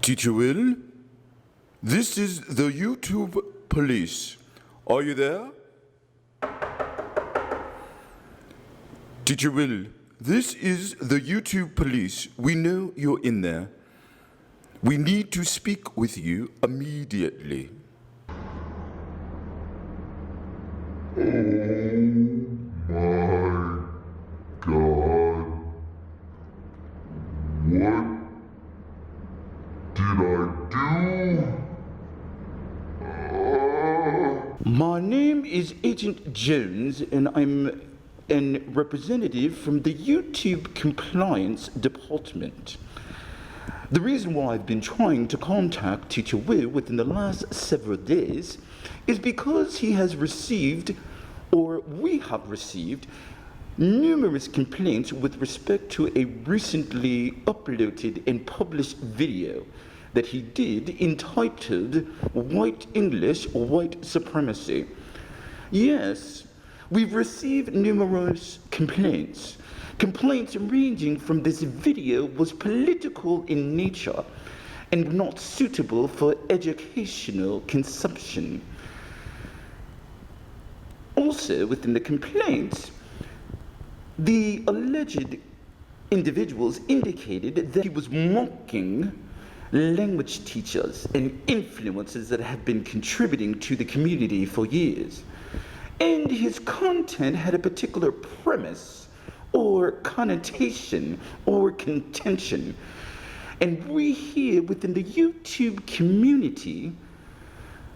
Teacher Will, this is the YouTube police. Are you there? Teacher Will, this is the YouTube police. We know you're in there. We need to speak with you immediately. Oh my God. What did I do? My name is Agent Jones, and I'm a representative from the YouTube Compliance Department. The reason why I've been trying to contact Teacher Will within the last several days is because he has received, or we have received, numerous complaints with respect to a recently uploaded and published video that he did entitled White English, White Supremacy. Yes, we've received numerous complaints. Complaints ranging from this video was political in nature and not suitable for educational consumption. Also, within the complaints, the alleged individuals indicated that he was mocking language teachers and influencers that have been contributing to the community for years. And his content had a particular premise or connotation or contention. And we here within the YouTube community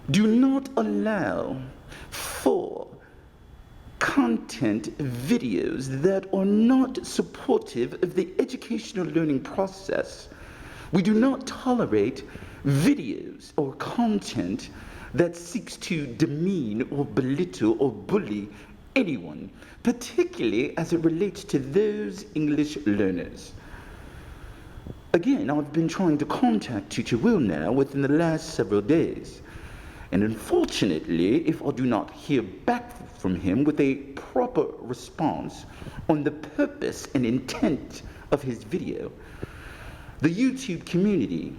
do not allow for content videos that are not supportive of the educational learning process. We do not tolerate videos or content that seeks to demean or belittle or bully anyone, particularly as it relates to those English learners. Again, I've been trying to contact Teacher Will now within the last several days. And unfortunately, if I do not hear back from him with a proper response on the purpose and intent of his video, the YouTube community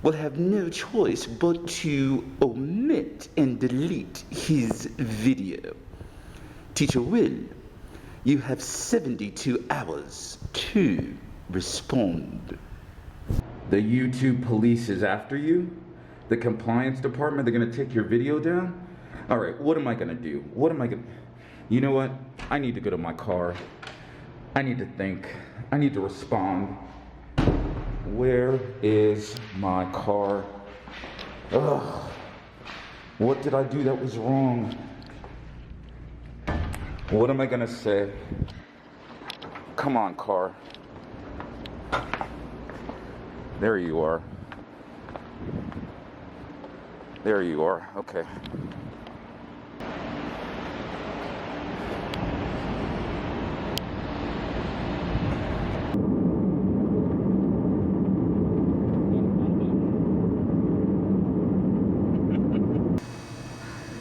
will have no choice but to omit and delete his video. Teacher Will, you have 72 hours to respond. The YouTube police is after you? The compliance department, they're gonna take your video down? All right, what am I gonna do? You know what? I need to go to my car. I need to think. I need to respond. Where is my car? Ugh. What did I do that was wrong? What am I gonna say? Come on, car. There you are. There you are, okay.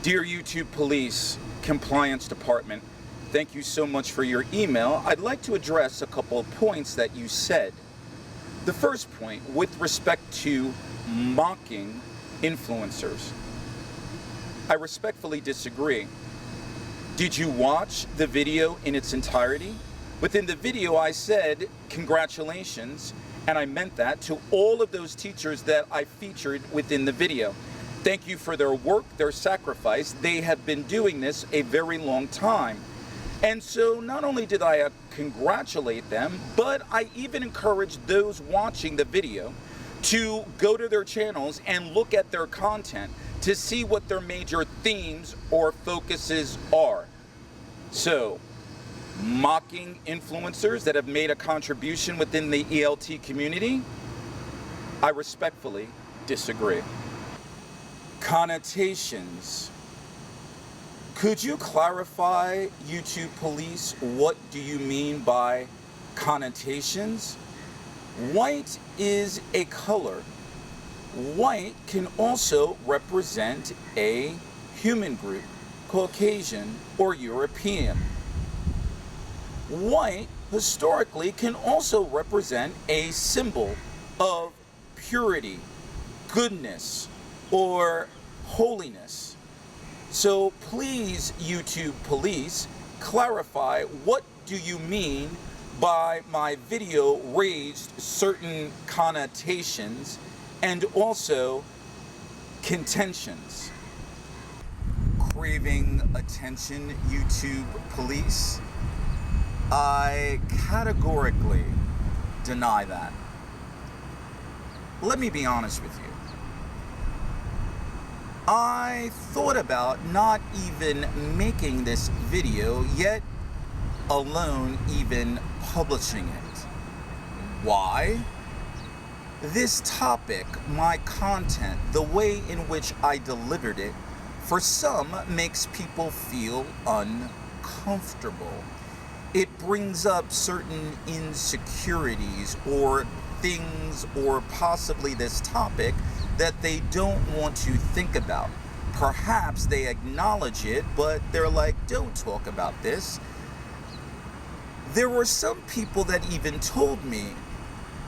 Dear YouTube Police Compliance Department, thank you so much for your email. I'd like to address a couple of points that you said. The first point, with respect to mocking influencers, I respectfully disagree. Did you watch the video in its entirety? Within the video I said, congratulations, and I meant that to all of those teachers that I featured within the video. Thank you for their work, their sacrifice. They have been doing this a very long time. And so not only did I congratulate them, but I even encouraged those watching the video to go to their channels and look at their content to see what their major themes or focuses are. So, mocking influencers that have made a contribution within the ELT community, I respectfully disagree. Connotations. Could you clarify, YouTube Police, what do you mean by connotations? White is a color. White can also represent a human group, Caucasian or European. White historically can also represent a symbol of purity, goodness or holiness. So please, YouTube police, clarify, what do you mean by my video raised certain connotations and also contentions? Craving attention, YouTube police? I categorically deny that. Let me be honest with you. I thought about not even making this video, yet alone even publishing it. Why? This topic, my content, the way in which I delivered it, for some makes people feel uncomfortable. It brings up certain insecurities or things, or possibly this topic, that they don't want to think about. Perhaps they acknowledge it, but they're like, don't talk about this. There were some people that even told me,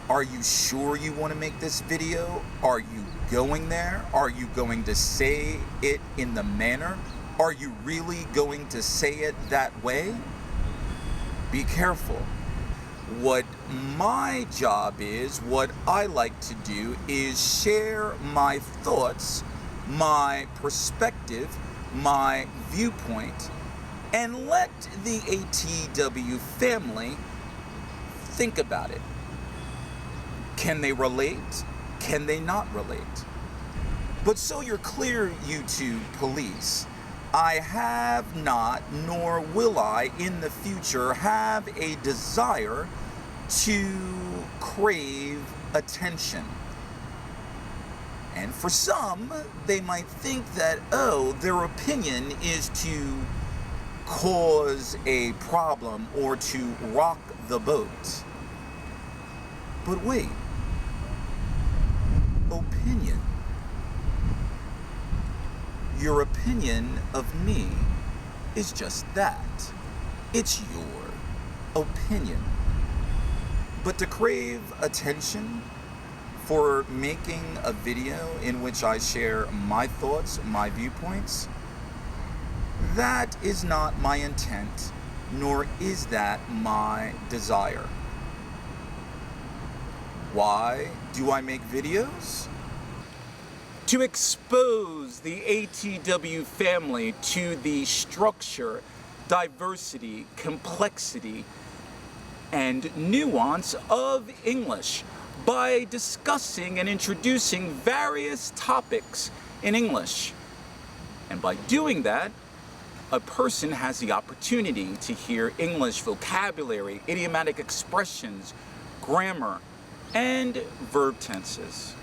are you sure you want to make this video? Are you going there? Are you going to say it in the manner? Are you really going to say it that way? Be careful. What my job is, what I like to do, is share my thoughts, my perspective, my viewpoint, and let the ATW family think about it. Can they relate? Can they not relate? But so you're clear, YouTube police, I have not, nor will I in the future have a desire to crave attention. And for some, they might think that, oh, their opinion is to cause a problem or to rock the boat. But wait, opinion. Your opinion of me is just that. It's your opinion. But to crave attention for making a video in which I share my thoughts, my viewpoints, that is not my intent, nor is that my desire. Why do I make videos? To expose the ATW family to the structure, diversity, complexity, and nuance of English by discussing and introducing various topics in English. And by doing that, a person has the opportunity to hear English vocabulary, idiomatic expressions, grammar, and verb tenses.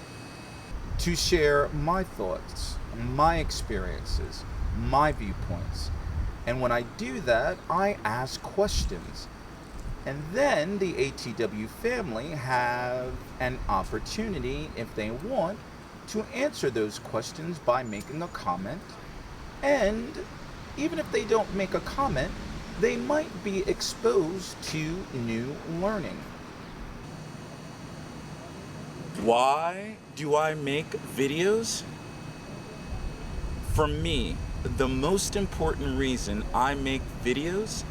To share my thoughts, my experiences, my viewpoints. And when I do that, I ask questions. And then the ATW family have an opportunity, if they want, to answer those questions by making a comment. And even if they don't make a comment, they might be exposed to new learning. Why do I make videos? For me, the most important reason I make videos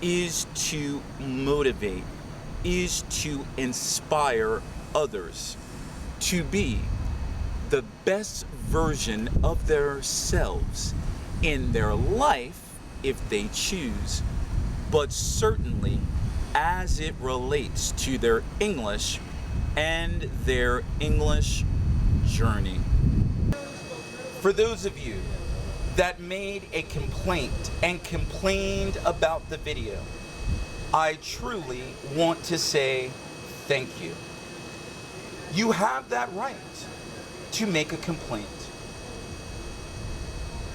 is to motivate, is to inspire others to be the best version of themselves in their life if they choose, but certainly as it relates to their English and their English journey. For those of you that made a complaint and complained about the video, I truly want to say thank you. You have that right to make a complaint.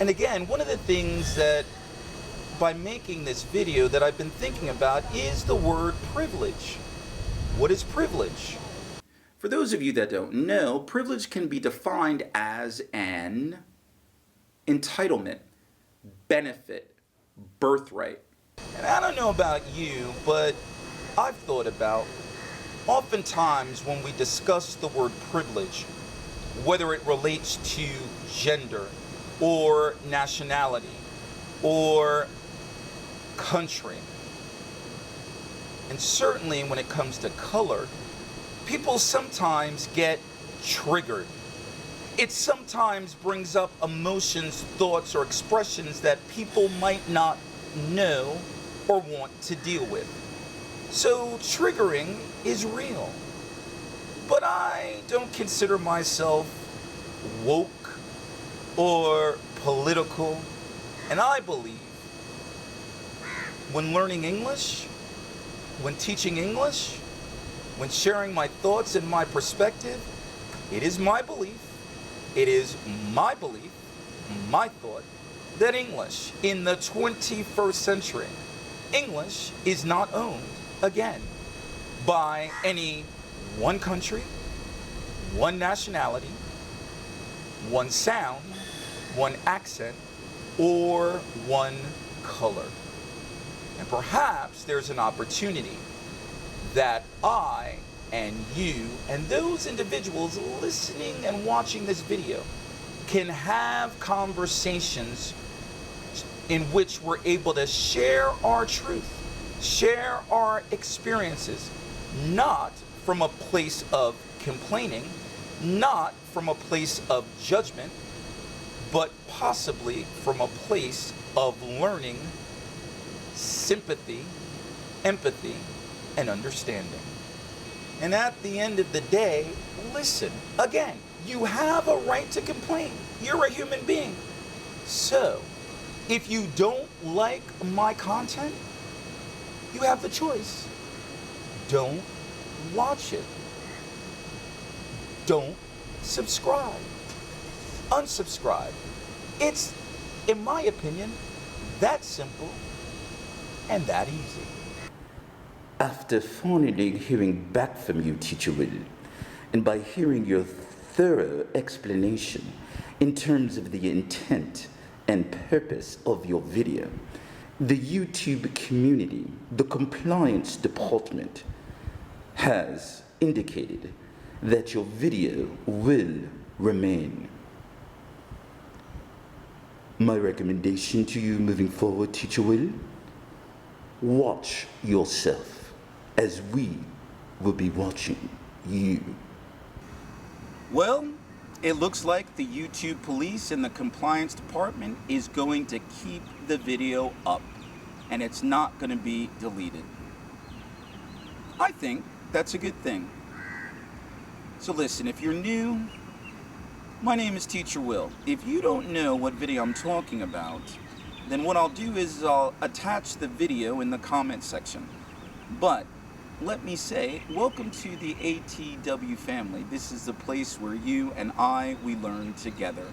And again, one of the things that by making this video that I've been thinking about is the word privilege. What is privilege? For those of you that don't know, privilege can be defined as an entitlement, benefit, birthright. And I don't know about you, but I've thought about, oftentimes when we discuss the word privilege, whether it relates to gender or nationality or country. And certainly when it comes to color, people sometimes get triggered. It sometimes brings up emotions, thoughts, or expressions that people might not know or want to deal with. So triggering is real. But I don't consider myself woke or political. And I believe when learning English, when teaching English, when sharing my thoughts and my perspective, it is my belief, my thought, that English in the 21st century, English is not owned, again, by any one country, one nationality, one sound, one accent, or one color. And perhaps there's an opportunity that I and you and those individuals listening and watching this video can have conversations in which we're able to share our truth, share our experiences, not from a place of complaining, not from a place of judgment, but possibly from a place of learning, sympathy, empathy, and understanding. And at the end of the day, listen, again, you have a right to complain. You're a human being. So, if you don't like my content, you have the choice. Don't watch it. Don't subscribe. Unsubscribe. It's, in my opinion, that simple and that easy. After finally hearing back from you, Teacher Will, and by hearing your thorough explanation in terms of the intent and purpose of your video, the YouTube community, the compliance department, has indicated that your video will remain. My recommendation to you moving forward, Teacher Will, watch yourself, as we will be watching you. Well, it looks like the YouTube police and the compliance department is going to keep the video up, and it's not going to be deleted. I think that's a good thing. So listen, if you're new, my name is Teacher Will. If you don't know what video I'm talking about, then what I'll do is I'll attach the video in the comment section. But let me say, welcome to the ATW family. This is the place where you and we learn together.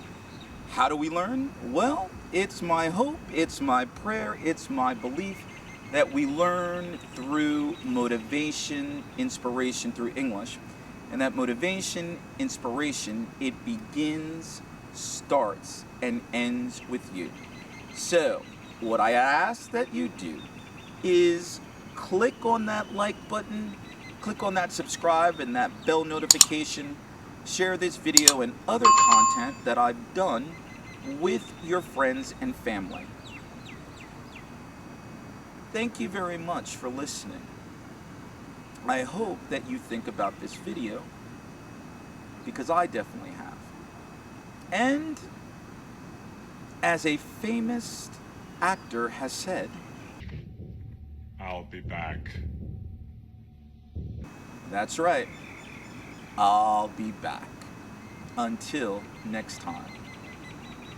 How do we learn? Well, it's my hope, it's my prayer, it's my belief that we learn through motivation, inspiration through English. And that motivation, inspiration, it begins, starts, and ends with you. So, what I ask that you do is click on that like button, click on that subscribe and that bell notification, share this video and other content that I've done with your friends and family. Thank you very much for listening. I hope that you think about this video, because I definitely have. And as a famous actor has said, I'll be back. that's right, I'll be back. Until next time.